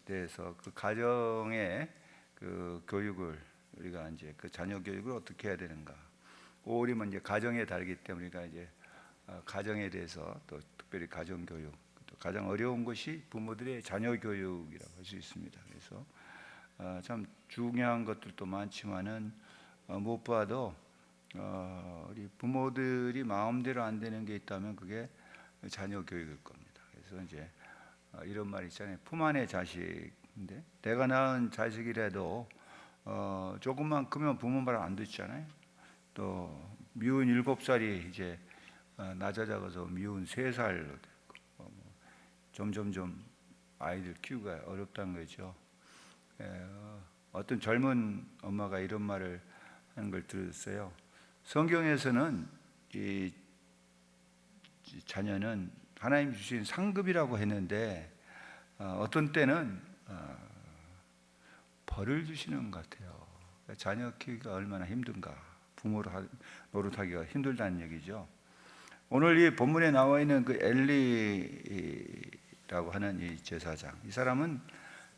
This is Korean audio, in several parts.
대해서 그 가정의 그 교육을 우리가 이제 그 자녀 교육을 어떻게 해야 되는가. 5월이면 이제 가정의 달이기 때문에 우리가 이제 가정에 대해서 또 특별히 가정 교육, 또 가장 어려운 것이 부모들의 자녀 교육이라고 할 수 있습니다. 그래서 참 중요한 것들도 많지만은 무엇보다도 우리 부모들이 마음대로 안 되는 게 있다면 그게 자녀 교육일 겁니다. 그래서 이제 이런 말 있잖아요. 품 안의 자식인데 내가 낳은 자식이라도 조금만 크면 부모 말 안 듣잖아요. 또 미운 7살이 이제 낮아져서 미운 3살로 되고 점점점 아이들 키우기가 어렵다는 거죠. 어떤 젊은 엄마가 이런 말을 하는 걸 들었어요. 성경에서는 이 자녀는 하나님 주신 상급이라고 했는데 어떤 때는 벌을 주시는 것 같아요. 자녀 키우기가 얼마나 힘든가, 부모로 노릇하기가 힘들다는 얘기죠. 오늘 이 본문에 나와 있는 그 엘리라고 하는 이 제사장, 이 사람은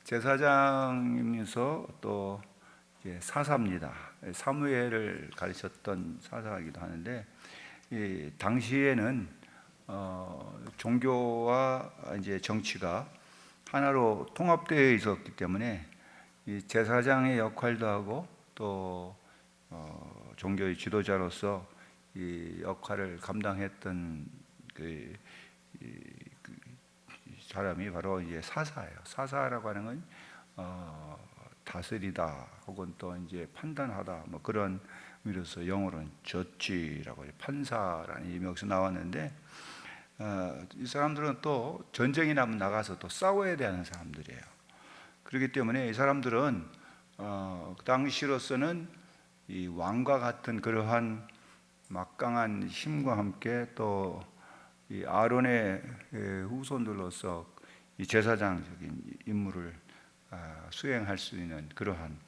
제사장이면서 또 사사입니다. 사무엘을 가르쳤던 사사이기도 하는데, 이 당시에는 종교와 이제 정치가 하나로 통합되어 있었기 때문에 이 제사장의 역할도 하고 또 종교의 지도자로서 이 역할을 감당했던 그 사람이 바로 이제 사사예요. 사사라고 하는 건 다스리다 혹은 또 이제 판단하다 뭐 그런 의미로서 영어로는 저지라고 판사라는 의미가 여기서 나왔는데 이 사람들은 또 전쟁이 나면 나가서 또 싸워야 되는 사람들이에요. 그렇기 때문에 이 사람들은 그 당시로서는 이 왕과 같은 그러한 막강한 힘과 함께 또 이 아론의 후손들로서 이 제사장적인 임무를 수행할 수 있는 그러한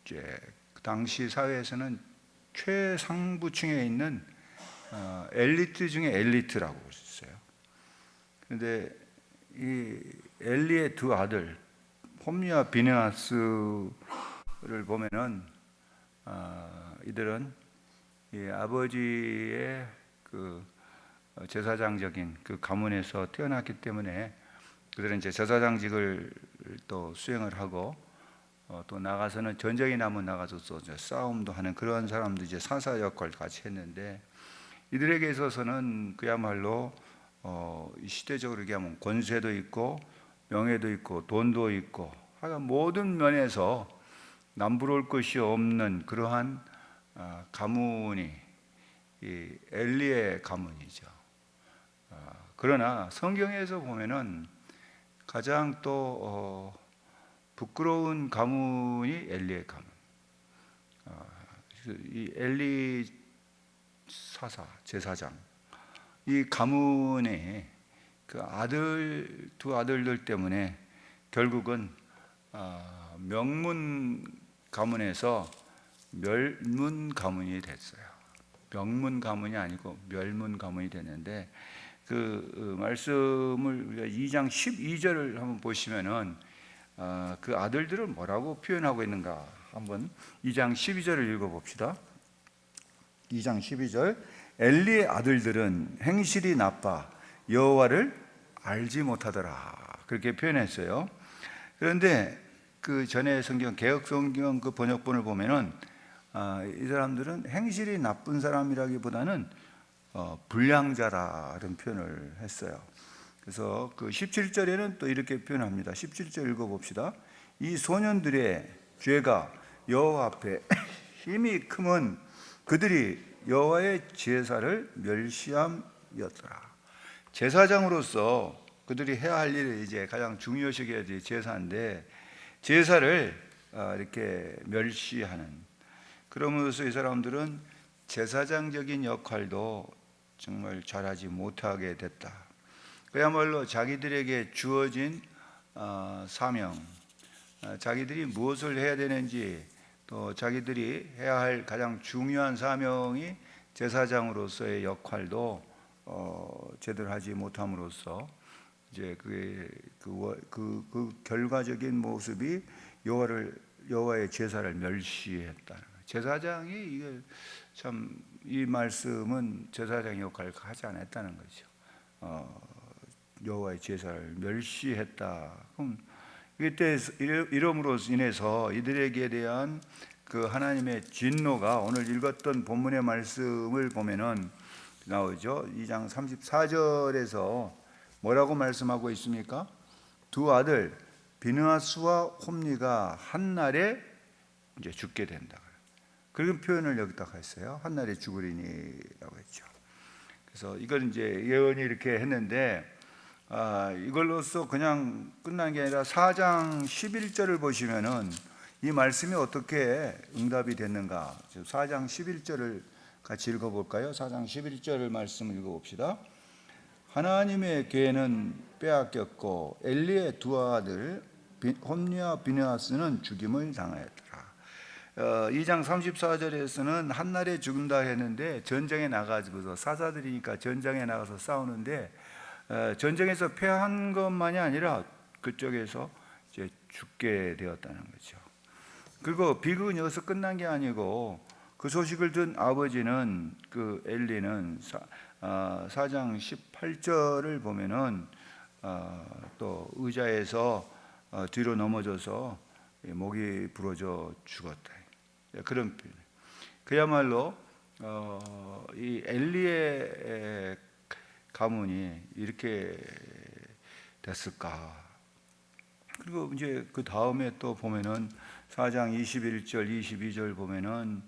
이제 그 당시 사회에서는 최상부층에 있는 엘리트 중에 엘리트라고 볼 수 있어요. 그런데 이 엘리의 두 아들 홈리와 비느하스를 보면은 이들은 이 아버지의 그 제사장적인 그 가문에서 태어났기 때문에 그들은 이제 제사장직을 또 수행을 하고 또 나가서는 전쟁이 나면 나가서 또 싸움도 하는 그런 사람도 이제 사사 역할을 같이 했는데 이들에게 있어서는 그야말로 시대적으로 얘기하면 권세도 있고 명예도 있고 돈도 있고 하여간 모든 면에서 남부러울 것이 없는 그러한 가문이 이 엘리의 가문이죠. 그러나 성경에서 보면은 가장 또 부끄러운 가문이 엘리의 가문. 이 엘리 사사 제사장 이 가문의 그 두 아들들 때문에 결국은 명문 가문에서 멸문 가문이 됐어요. 명문 가문이 아니고 멸문 가문이 됐는데 그 말씀을 우리가 2장 12절을 한번 보시면은 그 아들들을 뭐라고 표현하고 있는가 한번 2장 12절을 읽어봅시다. 2장 12절 엘리의 아들들은 행실이 나빠 여호와를 알지 못하더라 그렇게 표현했어요. 그런데 그 전에 성경 개역 성경 그 번역본을 보면은 이 사람들은 행실이 나쁜 사람이라기보다는 불량자라는 표현을 했어요. 그래서 그 17절에는 또 이렇게 표현합니다. 17절 읽어봅시다. 이 소년들의 죄가 여호와 앞에 힘이 크면 그들이 여호와의 제사를 멸시함이었더라. 제사장으로서 그들이 해야 할 일이 이제 가장 중요시 여겨야 될 제사인데 제사를 이렇게 멸시하는 그러면서 이 사람들은 제사장적인 역할도 정말 잘하지 못하게 됐다. 그야말로 자기들에게 주어진 사명, 자기들이 무엇을 해야 되는지 또 자기들이 해야 할 가장 중요한 사명이 제사장으로서의 역할도 제대로 하지 못함으로써 이제 그 결과적인 모습이 여호와의 제사를 멸시했다는 거예요. 제사장이 이게 참 이 말씀은 제사장의 역할을 하지 않았다는 거죠. 여호와의 제사를 멸시했다. 그럼 이때 이름으로 인해서 이들에게 대한 그 하나님의 진노가 오늘 읽었던 본문의 말씀을 보면은 나오죠. 2장 34절에서 뭐라고 말씀하고 있습니까? 두 아들 비느하스와 홈리가 한 날에 이제 죽게 된다. 그런 표현을 여기다가 했어요. 한 날에 죽으리니라고 했죠. 그래서 이걸 이제 예언이 이렇게 했는데 이걸로써 그냥 끝난 게 아니라 4장 11절을 보시면은 이 말씀이 어떻게 응답이 됐는가? 4장 11절을 같이 읽어볼까요? 4장 11절 말씀을 읽어봅시다. 하나님의 괴는 빼앗겼고 엘리의 두 아들 홈리와 비느하스는 죽임을 당하였더라. 2장 34절에서는 한날에 죽는다 했는데 전쟁에 나가지고서 사사들이니까 전장에 나가서 싸우는데 전쟁에서 패한 것만이 아니라 그쪽에서 이제 죽게 되었다는 거죠. 그리고 비극은 여기서 끝난 게 아니고 그 소식을 든 아버지는 그 엘리는 4장 18절을 보면은 또 의자에서 뒤로 넘어져서 목이 부러져 죽었다. 그런 표현. 그야말로 이 엘리의 가문이 이렇게 됐을까? 그리고 이제 그 다음에 또 보면은 4장 21절, 22절 보면은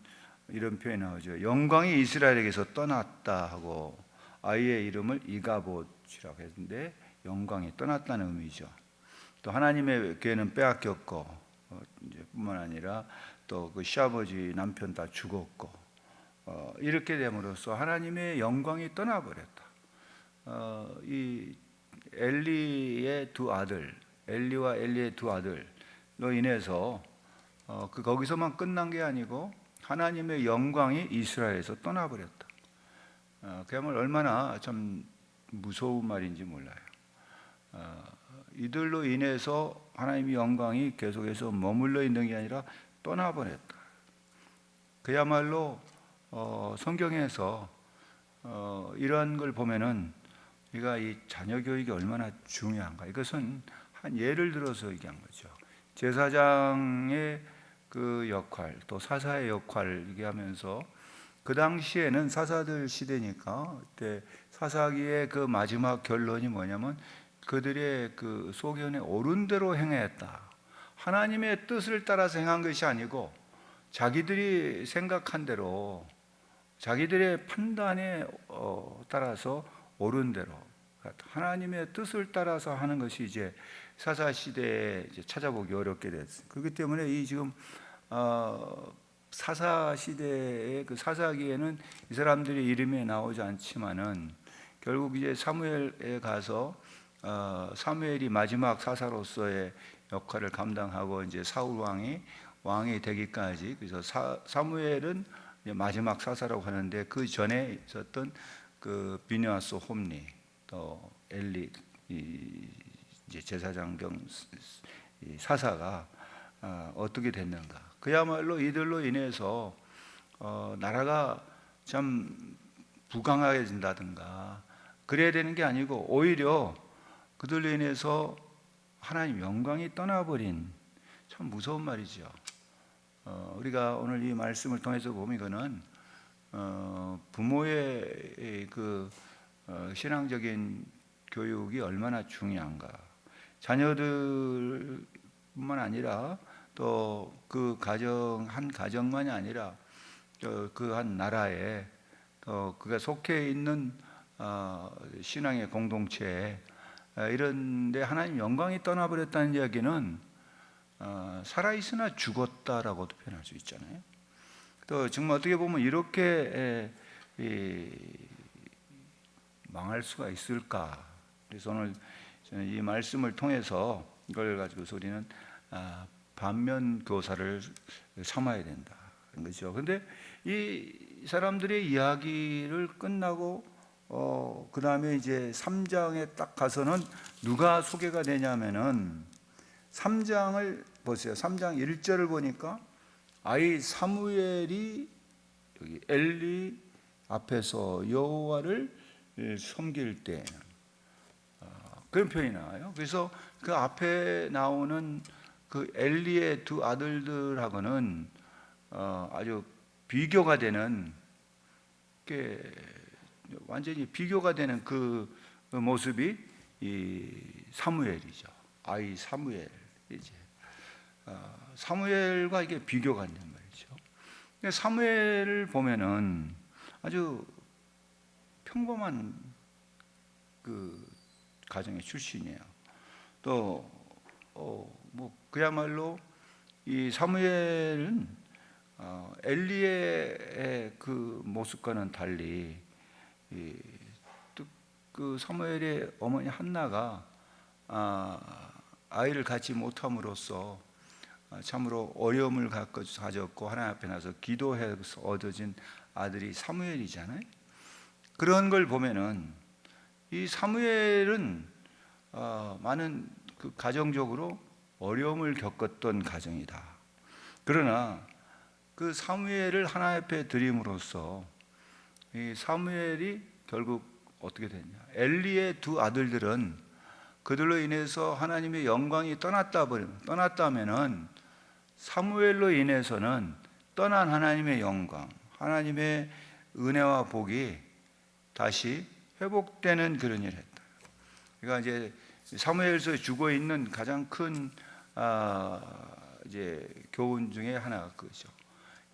이런 표현이 나오죠. 영광이 이스라엘에게서 떠났다 하고 아이의 이름을 이가봇이라고 했는데 영광이 떠났다는 의미죠. 또 하나님의 괴는 빼앗겼고 이제 뿐만 아니라 또 그 시아버지 남편 다 죽었고 이렇게 됨으로써 하나님의 영광이 떠나버렸다. 이 엘리의 두 아들, 엘리와 엘리의 두 아들로 인해서 거기서만 끝난 게 아니고 하나님의 영광이 이스라엘에서 떠나버렸다. 그야말로 얼마나 참 무서운 말인지 몰라요. 이들로 인해서 하나님의 영광이 계속해서 머물러 있는 게 아니라 떠나버렸다. 그야말로 성경에서 이러한 걸 보면은 우리가 이 자녀 교육이 얼마나 중요한가. 이것은 한 예를 들어서 얘기한 거죠. 제사장의 그 역할, 또 사사의 역할을 얘기하면서 그 당시에는 사사들 시대니까 그때 사사기의 그 마지막 결론이 뭐냐면 그들의 그 소견에 옳은 대로 행했다. 하나님의 뜻을 따라서 행한 것이 아니고 자기들이 생각한 대로 자기들의 판단에 따라서 옳은 대로 하나님의 뜻을 따라서 하는 것이 이제 사사 시대에 이제 찾아보기 어렵게 됐어요. 그렇기 때문에 이 지금 사사 시대의 그 사사기에는 이 사람들의 이름이 나오지 않지만은 결국 이제 사무엘에 가서 사무엘이 마지막 사사로서의 역할을 감당하고 이제 사울 왕이 되기까지, 그래서 사무엘은 마지막 사사라고 하는데 그 전에 있었던 그 비느하스 홈리 또 엘리 이제 제사장 겸 사사가 어떻게 됐는가? 그야말로 이들로 인해서 나라가 참 부강해진다든가 그래야 되는 게 아니고 오히려 그들로 인해서 하나님 영광이 떠나버린 참 무서운 말이죠. 우리가 오늘 이 말씀을 통해서 보면 이거는 부모의 그 신앙적인 교육이 얼마나 중요한가. 자녀들뿐만 아니라 또 그 한 가정만이 아니라 그 한 나라에 그가 속해 있는 신앙의 공동체에 이런데 하나님 영광이 떠나버렸다는 이야기는 살아있으나 죽었다라고도 표현할 수 있잖아요. 또 정말 어떻게 보면 이렇게 망할 수가 있을까? 그래서 오늘 이 말씀을 통해서 이걸 가지고서 우리는 반면 교사를 삼아야 된다. 그런 거죠. 그런데 이 사람들의 이야기를 끝나고 그 다음에 이제 3장에 딱 가서는 누가 소개가 되냐면은 3장을 보세요. 3장 1절을 보니까 아이 사무엘이 여기 엘리 앞에서 여호와를 섬길 때 그런 표현이 나와요. 그래서 그 앞에 나오는 그 엘리의 두 아들들하고는 아주 비교가 되는 게 완전히 비교가 되는 그 모습이 이 사무엘이죠. 아이 사무엘이지. 사무엘과 이게 비교가 된단 말이죠. 사무엘을 보면은 아주 평범한 그 가정의 출신이에요. 또 뭐 그야말로 이 사무엘은 엘리의 그 모습과는 달리 그 사무엘의 어머니 한나가 아이를 갖지 못함으로써 참으로 어려움을 가졌고 하나님 앞에 나서 기도해서 얻어진 아들이 사무엘이잖아요. 그런 걸 보면은 이 사무엘은 많은 그 가정적으로 어려움을 겪었던 가정이다. 그러나 그 사무엘을 하나님 앞에 드림으로써 이 사무엘이 결국 어떻게 됐냐? 엘리의 두 아들들은 그들로 인해서 하나님의 영광이 떠났다면은 사무엘로 인해서는 떠난 하나님의 영광, 하나님의 은혜와 복이 다시 회복되는 그런 일을 했다. 그러니까 이제 사무엘서에 주고 있는 가장 큰 이제 교훈 중에 하나가 그거죠.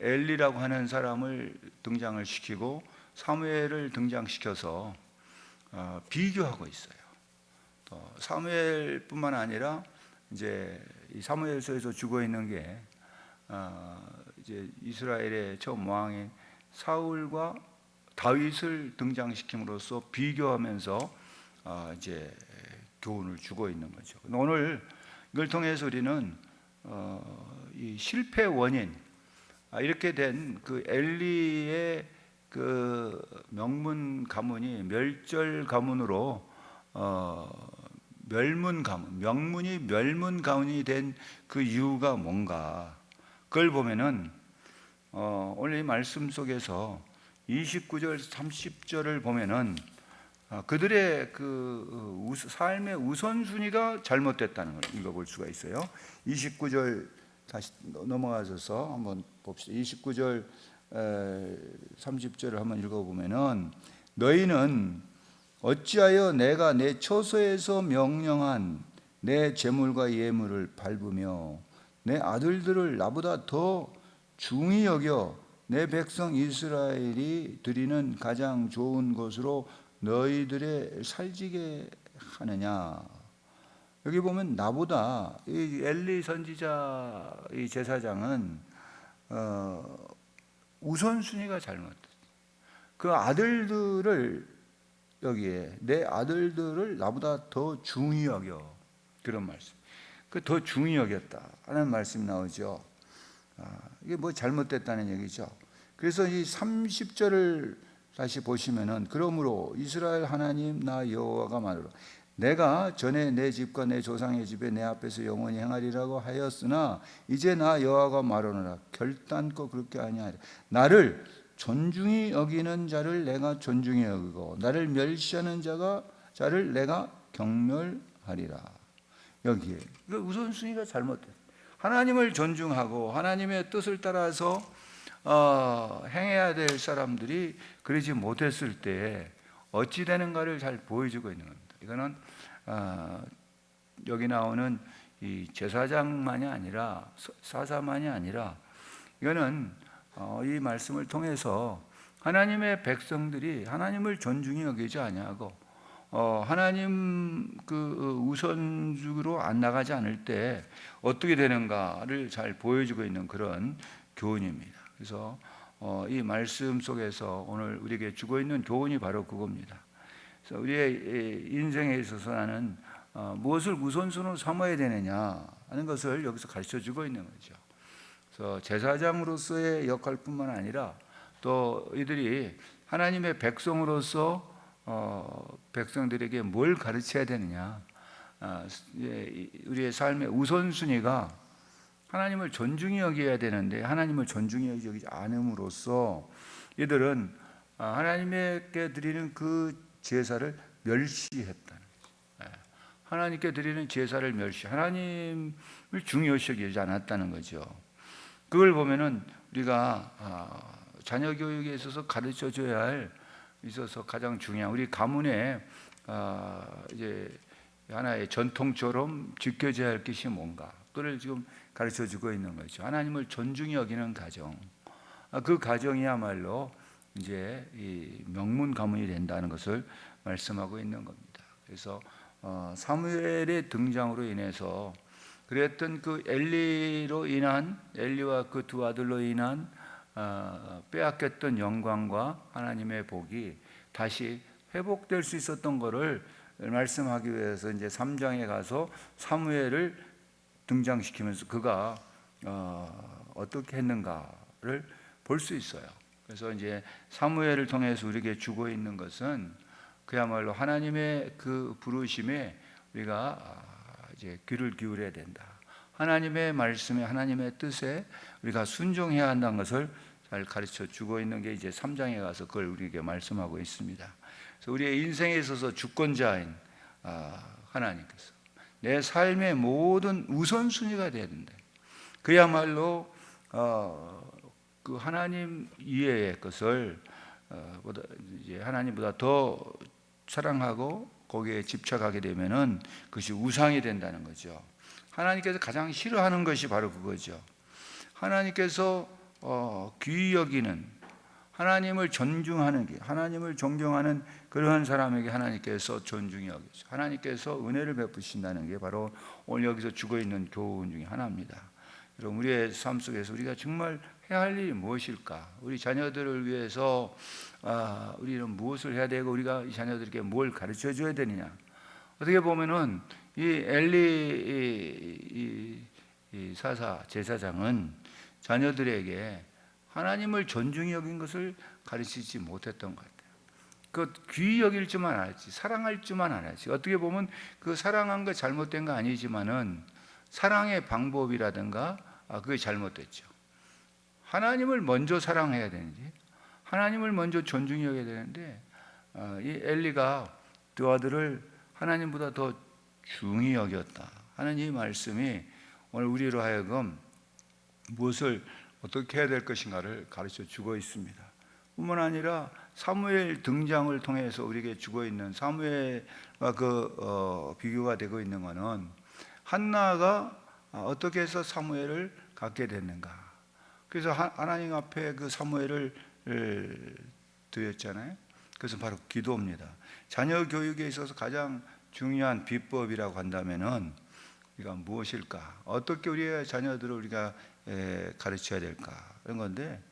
엘리라고 하는 사람을 등장을 시키고 사무엘을 등장시켜서 비교하고 있어요. 또 사무엘뿐만 아니라 이제 이 사무엘서에서 주고 있는 게 이제 이스라엘의 처음 왕인 사울과 다윗을 등장시킴으로써 비교하면서 이제 교훈을 주고 있는 거죠. 오늘 이걸 통해서 우리는 이 실패 원인, 이렇게 된 그 엘리의 그 명문 가문이 멸절 가문으로 멸문 가문, 명문이 멸문 가문이 된 그 이유가 뭔가, 그걸 보면은 오늘 이 말씀 속에서 29절, 30절을 보면은 그들의 그 삶의 우선순위가 잘못됐다는 걸 읽어볼 수가 있어요. 29절 다시 넘어가셔서 한번 봅시다. 29절 30절을 한번 읽어보면은 너희는 어찌하여 내가 내 처소에서 명령한 내 제물과 예물을 밟으며 내 아들들을 나보다 더 중히 여겨 내 백성 이스라엘이 드리는 가장 좋은 것으로 너희들의 살지게 하느냐. 여기 보면 나보다 이 엘리 선지자 이 제사장은 우선순위가 잘못됐어요. 그 아들들을 여기에 내 아들들을 나보다 더 중히 여겨, 그런 말씀. 그 더 중히 여겼다 하는 말씀이 나오죠. 이게 뭐 잘못됐다는 얘기죠. 그래서 이 30절을 다시 보시면은 그러므로 이스라엘 하나님 나 여호와가 말하노라 내가 전에 내 집과 내 조상의 집에 내 앞에서 영원히 행하리라고 하였으나 이제 나 여호와가 말하노라 결단코 그렇게 아니하리라. 나를 존중히 여기는 자를 내가 존중히 여기고 나를 멸시하는 자를 내가 경멸하리라. 여기에 그 우선순위가 잘못됐어요. 하나님을 존중하고 하나님의 뜻을 따라서 행해야 될 사람들이 그러지 못했을 때 어찌 되는가를 잘 보여주고 있는 겁니다. 이거는 여기 나오는 이 제사장만이 아니라 사사만이 아니라 이거는 이 말씀을 통해서 하나님의 백성들이 하나님을 존중히 여기지 아니하고 하나님 그 우선적으로 안 나가지 않을 때 어떻게 되는가를 잘 보여주고 있는 그런 교훈입니다. 그래서 이 말씀 속에서 오늘 우리에게 주고 있는 교훈이 바로 그겁니다. 그래서 우리의 인생에 있어서 나는 무엇을 우선순위로 삼아야 되느냐 하는 것을 여기서 가르쳐 주고 있는 거죠. 그래서 제사장으로서의 역할뿐만 아니라 또 이들이 하나님의 백성으로서 백성들에게 뭘 가르쳐야 되느냐? 우리의 삶의 우선순위가 하나님을 존중히 여겨야 되는데 하나님을 존중히 여기지 않음으로써 이들은 하나님께 드리는 그 제사를 멸시했다는 거죠. 하나님께 드리는 제사를 하나님을 중요시 여기지 않았다는 거죠. 그걸 보면은 우리가 자녀 교육에 있어서 가르쳐 줘야 할 있어서 가장 중요한 우리 가문에 이제 하나의 전통처럼 지켜져야 할 것이 뭔가 그걸 지금 가르쳐 주고 있는 거죠. 하나님을 존중히 여기는 가정, 그 가정이야말로 이제 이 명문 가문이 된다는 것을 말씀하고 있는 겁니다. 그래서 사무엘의 등장으로 인해서 그랬던 그 엘리와 그 두 아들로 인한 빼앗겼던 영광과 하나님의 복이 다시 회복될 수 있었던 것을 말씀하기 위해서 이제 3장에 가서 사무엘을 등장시키면서 그가 어떻게 했는가를 볼 수 있어요. 그래서 이제 사무엘을 통해서 우리에게 주고 있는 것은 그야말로 하나님의 그 부르심에 우리가 이제 귀를 기울여야 된다. 하나님의 말씀에 하나님의 뜻에 우리가 순종해야 한다는 것을 잘 가르쳐 주고 있는 게 이제 3장에 가서 그걸 우리에게 말씀하고 있습니다. 그래서 우리의 인생에 있어서 주권자인 하나님께서 내 삶의 모든 우선순위가 되어야 된다. 그야말로 그 하나님 이외의 것을 이제 하나님보다 더 사랑하고 거기에 집착하게 되면은 그것이 우상이 된다는 거죠. 하나님께서 가장 싫어하는 것이 바로 그거죠. 하나님께서 귀히 여기는 하나님을 존중하는 게 하나님을 존경하는 그러한 사람에게 하나님께서 존중히 여기죠. 하나님께서 은혜를 베푸신다는 게 바로 오늘 여기서 주고 있는 교훈 중에 하나입니다. 여러분 우리의 삶 속에서 우리가 정말 해야 할 일이 무엇일까? 우리 자녀들을 위해서 우리는 무엇을 해야 되고 우리가 이 자녀들에게 뭘 가르쳐 줘야 되느냐? 어떻게 보면은 이 엘리 이 사사 제사장은 자녀들에게 하나님을 존중히 여긴 것을 가르치지 못했던 것 같아요. 그 귀히 여길 줄만 알았지, 사랑할 줄만 알았지. 어떻게 보면 그 사랑한 거 잘못된 거 아니지만은 사랑의 방법이라든가 그게 잘못됐죠. 하나님을 먼저 사랑해야 되는지, 하나님을 먼저 존중히 여겨야 되는데 이 엘리가 두 아들을 하나님보다 더 중히 여겼다 하는 이 말씀이 오늘 우리로 하여금 무엇을 어떻게 해야 될 것인가를 가르쳐 주고 있습니다. 뿐만 아니라 사무엘 등장을 통해서 우리에게 주고 있는 사무엘과 비교가 되고 있는 것은 한나가 어떻게 해서 사무엘을 갖게 됐는가. 그래서 하나님 앞에 그 사무엘을 드렸잖아요. 그것은 바로 기도입니다. 자녀 교육에 있어서 가장 중요한 비법이라고 한다면은 우리가 무엇일까? 어떻게 우리의 자녀들을 우리가 가르쳐야 될까? 이런 건데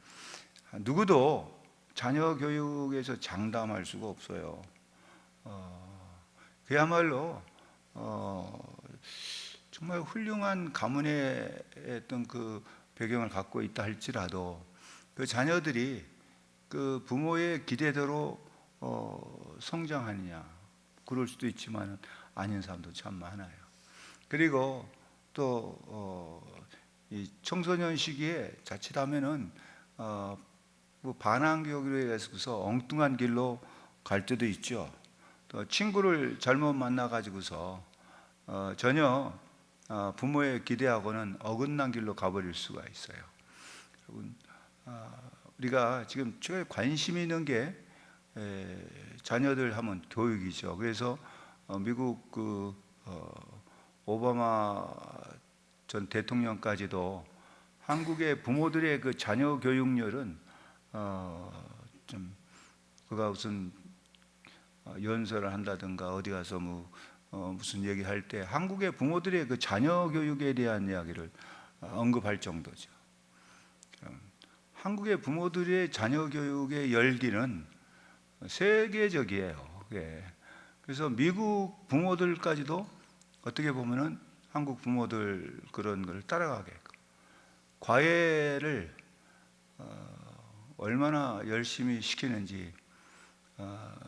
누구도 자녀 교육에서 장담할 수가 없어요. 그야말로 정말 훌륭한 가문의 어떤 그 배경을 갖고 있다 할지라도 그 자녀들이 그 부모의 기대대로 성장하느냐 그럴 수도 있지만 아닌 사람도 참 많아요. 그리고 또 이 청소년 시기에 자칫하면은 뭐 반항교육으로 해서 엉뚱한 길로 갈 때도 있죠. 또 친구를 잘못 만나 가지고서 전혀 부모의 기대하고는 어긋난 길로 가버릴 수가 있어요. 여러분, 우리가 지금 최고의 관심 있는 게 자녀들 하면 교육이죠. 그래서 미국 오바마 전 대통령까지도 한국의 부모들의 그 자녀 교육열은 좀 그가 무슨 연설을 한다든가 어디 가서 무슨 얘기할 때 한국의 부모들의 그 자녀 교육에 대한 이야기를 언급할 정도죠. 한국의 부모들의 자녀 교육의 열기는 세계적이에요. 그래서 미국 부모들까지도 어떻게 보면은 한국 부모들 그런 걸 따라가게끔 과외를 얼마나 열심히 시키는지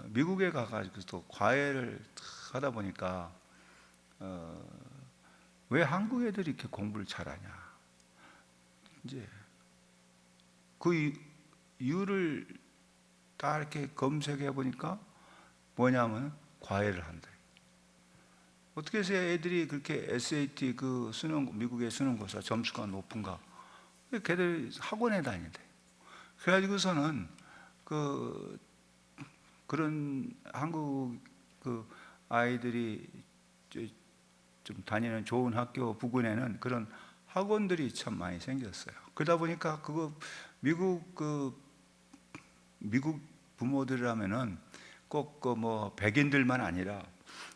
미국에 가가지고 또 과외를 하다 보니까 왜 한국 애들이 이렇게 공부를 잘하냐, 이제 그 이유를 다 이렇게 검색해 보니까 뭐냐면 과외를 한다. 어떻게 해서 애들이 그렇게 SAT 그 수능, 미국의 수능고사 점수가 높은가? 걔들 학원에 다닌대. 그래가지고서는 그런 한국 그 아이들이 좀 다니는 좋은 학교 부근에는 그런 학원들이 참 많이 생겼어요. 그러다 보니까 미국 부모들이라면은 꼭 그 뭐 백인들만 아니라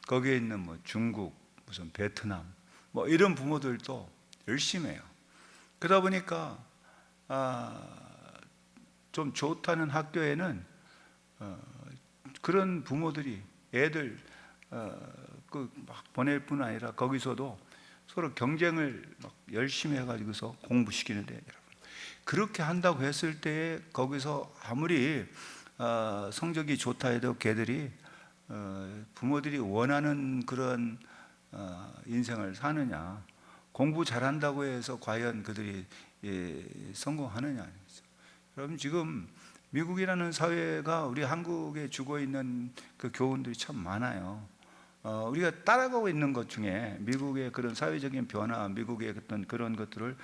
거기에 있는 뭐 중국, 무슨 베트남 뭐 이런 부모들도 열심히 해요. 그러다 보니까 좀 좋다는 학교에는 그런 부모들이 애들 막 보낼 뿐 아니라 거기서도 서로 경쟁을 막 열심히 해가지고서 공부시키는데, 여러분, 그렇게 한다고 했을 때 거기서 아무리 성적이 좋다 해도 걔들이 부모들이 원하는 그런 인생을 사느냐, 공부 잘한다고 해서 과연 그들이 성공하느냐. 여러분, 지금 미국이라는 사회가 우리 한국에 주고 있는 그 교훈들이 참 많아요. 우리가 따라가고 있는 것 중에 미국의 그런 사회적인 변화, 미국의 어떤 그런 것들을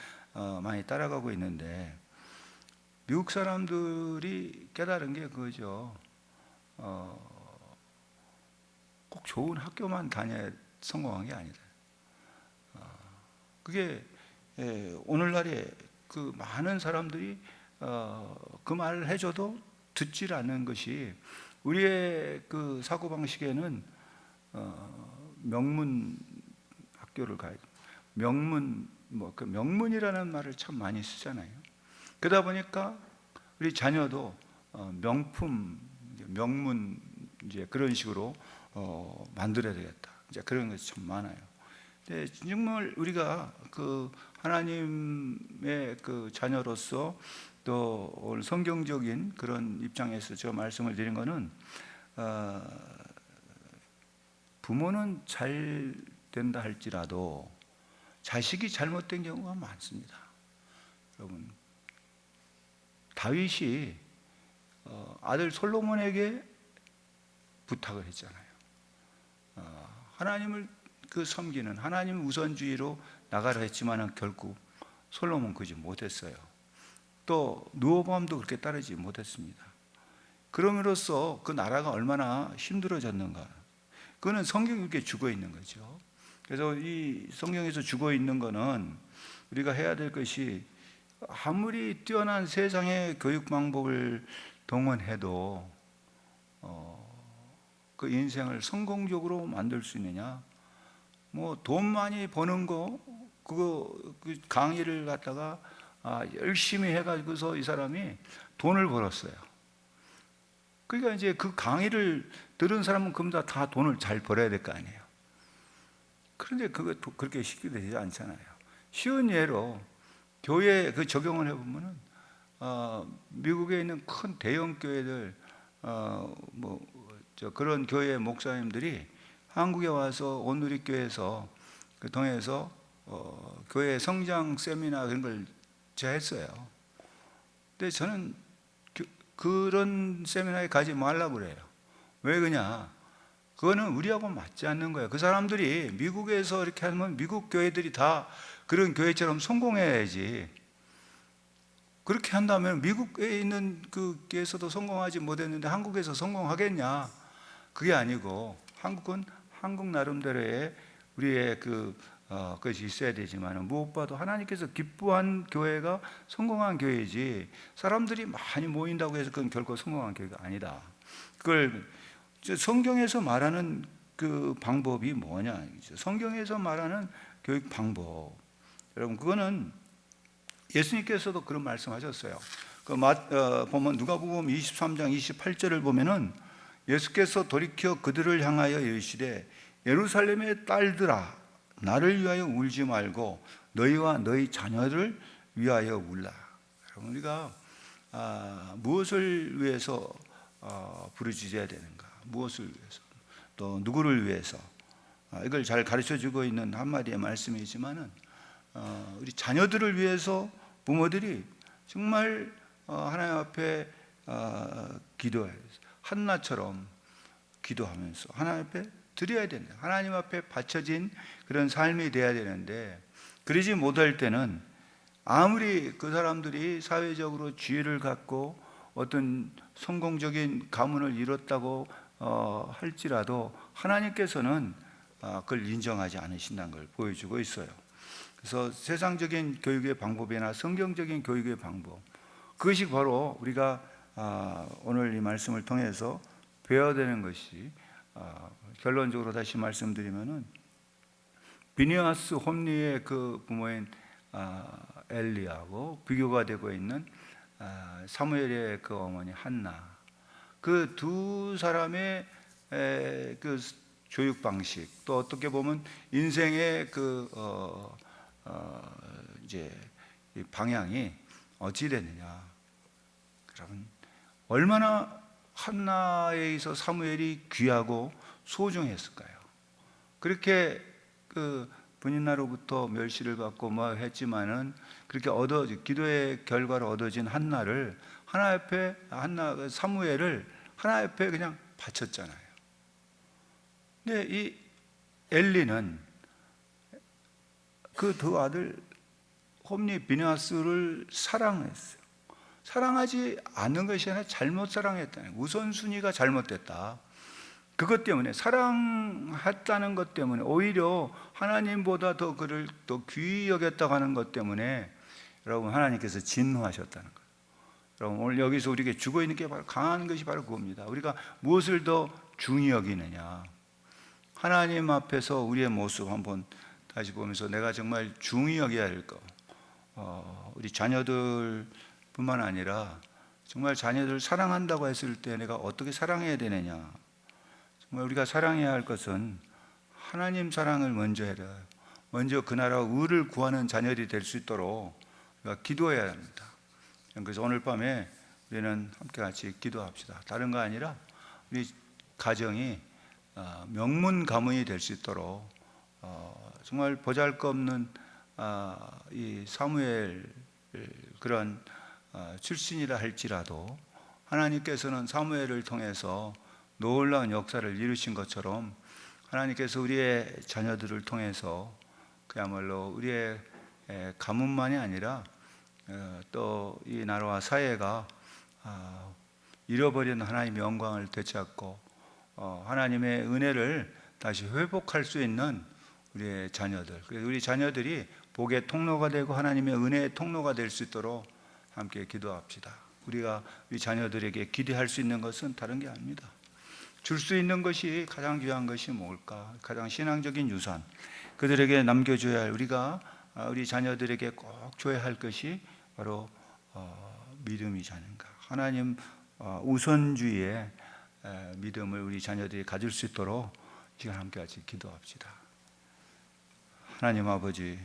많이 따라가고 있는데, 미국 사람들이 깨달은 게 그거죠. 꼭 좋은 학교만 다녀야 성공한 게 아니다. 그게 오늘날에 그 많은 사람들이 그 말을 해줘도 듣질 않는 것이, 우리의 그 사고방식에는 명문 학교를 가야 돼. 명문, 그 명문이라는 말을 참 많이 쓰잖아요. 그러다 보니까 우리 자녀도 명품, 명문, 이제 그런 식으로 만들어야 되겠다, 이제 그런 것이 참 많아요. 근데 정말 우리가 그 하나님의 그 자녀로서 또 오늘 성경적인 그런 입장에서 제가 말씀을 드린 거는, 부모는 잘 된다 할지라도 자식이 잘못된 경우가 많습니다. 여러분, 다윗이 아들 솔로몬에게 부탁을 했잖아요. 하나님을 섬기는, 하나님 우선주의로 나가라 했지만 결국 솔로몬 그러지 못했어요. 또 르호보암도 그렇게 따르지 못했습니다. 그럼으로써 그 나라가 얼마나 힘들어졌는가, 그거는 성경이 이렇게 주고 있는 거죠. 그래서 이 성경에서 주고 있는 거는 우리가 해야 될 것이, 아무리 뛰어난 세상의 교육 방법을 동원해도 그 인생을 성공적으로 만들 수 있느냐? 뭐 돈 많이 버는 거, 그 강의를 갖다가 열심히 해가지고서 이 사람이 돈을 벌었어요. 그러니까 이제 그 강의를 들은 사람은 그럼 다 돈을 잘 벌어야 될 거 아니에요. 그런데 그거 그렇게 쉽게 되지 않잖아요. 쉬운 예로 교회 그 적용을 해보면은 미국에 있는 큰 대형 교회들, 그런 교회 목사님들이 한국에 와서 온누리교회에서 그 통해서 교회 성장 세미나 그런 걸 제가 했어요. 근데 저는 그런 세미나에 가지 말라고 그래요. 왜 그러냐? 그거는 우리하고 맞지 않는 거예요. 그 사람들이 미국에서 이렇게 하면 미국 교회들이 다 그런 교회처럼 성공해야지. 그렇게 한다면 미국에 있는 그 교회에서도 성공하지 못했는데 한국에서 성공하겠냐? 그게 아니고, 한국은 한국 나름대로의 우리의 그것이 있어야 되지만, 무엇보다도 하나님께서 기뻐한 교회가 성공한 교회이지, 사람들이 많이 모인다고 해서 그건 결코 성공한 교회가 아니다. 그걸 성경에서 말하는 그 방법이 뭐냐? 성경에서 말하는 교육 방법, 여러분, 그거는 예수님께서도 그런 말씀하셨어요. 보면 누가복음 23장 28절을 보면은 예수께서 돌이켜 그들을 향하여 이르시되, 예루살렘의 딸들아, 나를 위하여 울지 말고 너희와 너희 자녀를 위하여 울라. 여러분, 우리가 무엇을 위해서 부르짖어야 되는가? 무엇을 위해서? 또 누구를 위해서? 이걸 잘 가르쳐주고 있는 한마디의 말씀이지만은 우리 자녀들을 위해서 부모들이 정말 하나님 앞에 기도해요. 한나처럼 기도하면서 하나님 앞에 드려야 된다. 하나님 앞에 바쳐진 그런 삶이 돼야 되는데, 그러지 못할 때는 아무리 그 사람들이 사회적으로 지위를 갖고 어떤 성공적인 가문을 이뤘다고 할지라도 하나님께서는 그걸 인정하지 않으신다는 걸 보여주고 있어요. 그래서 세상적인 교육의 방법이나 성경적인 교육의 방법, 그것이 바로 우리가 오늘 이 말씀을 통해서 배워야 되는 것이, 결론적으로 다시 말씀드리면은 비느하스 홈리의 그 부모인 엘리하고 비교가 되고 있는 사무엘의 그 어머니 한나, 그 두 사람의 그 교육 방식, 또 어떻게 보면 인생의 그 이제 이 방향이 어찌 되느냐. 여러분, 얼마나 한나에 있어 사무엘이 귀하고 소중했을까요? 그렇게 그 분인나로부터 멸시를 받고 뭐 했지만은 그렇게 기도의 결과로 얻어진 한나를 사무엘을 하나 옆에 그냥 바쳤잖아요. 근데 이 엘리는 그 두 아들 홈리 비느하스를 사랑했어요. 사랑하지 않는 것이 아니라 잘못 사랑했다는, 우선순위가 잘못됐다. 그것 때문에, 사랑했다는 것 때문에, 오히려 하나님보다 더 그를 더 귀히 여겼다고 하는 것 때문에 여러분, 하나님께서 진노하셨다는 거예요. 여러분, 오늘 여기서 우리에게 주고 있는 게 바로 강한 것이 바로 그겁니다. 우리가 무엇을 더 중히 여기느냐. 하나님 앞에서 우리의 모습 한번 다시 보면서 내가 정말 중히 여겨야 할 것, 우리 자녀들 뿐만 아니라 정말 자녀들 사랑한다고 했을 때 내가 어떻게 사랑해야 되느냐. 정말 우리가 사랑해야 할 것은 하나님 사랑을 먼저 해라. 먼저 그 나라와 의를 구하는 자녀들이 될 수 있도록 우리가 기도해야 합니다. 그래서 오늘 밤에 우리는 함께 같이 기도합시다. 다른 거 아니라 우리 가정이 명문 가문이 될 수 있도록 정말 보잘것없는 이 사무엘 그런 출신이라 할지라도 하나님께서는 사무엘을 통해서 놀라운 역사를 이루신 것처럼 하나님께서 우리의 자녀들을 통해서 그야말로 우리의 가문만이 아니라 또 이 나라와 사회가 잃어버린 하나님의 영광을 되찾고 하나님의 은혜를 다시 회복할 수 있는 우리의 자녀들, 그래서 우리 자녀들이 복의 통로가 되고 하나님의 은혜의 통로가 될 수 있도록 함께 기도합시다. 우리가 우리 자녀들에게 기대할 수 있는 것은 다른 게 아닙니다. 줄 수 있는 것이 가장 귀한 것이 뭘까? 가장 신앙적인 유산, 그들에게 남겨줘야 할, 우리가 우리 자녀들에게 꼭 줘야 할 것이 바로 믿음이지 않은가. 하나님 우선주의의 믿음을 우리 자녀들이 가질 수 있도록 시간 함께 같이 기도합시다. 하나님 아버지,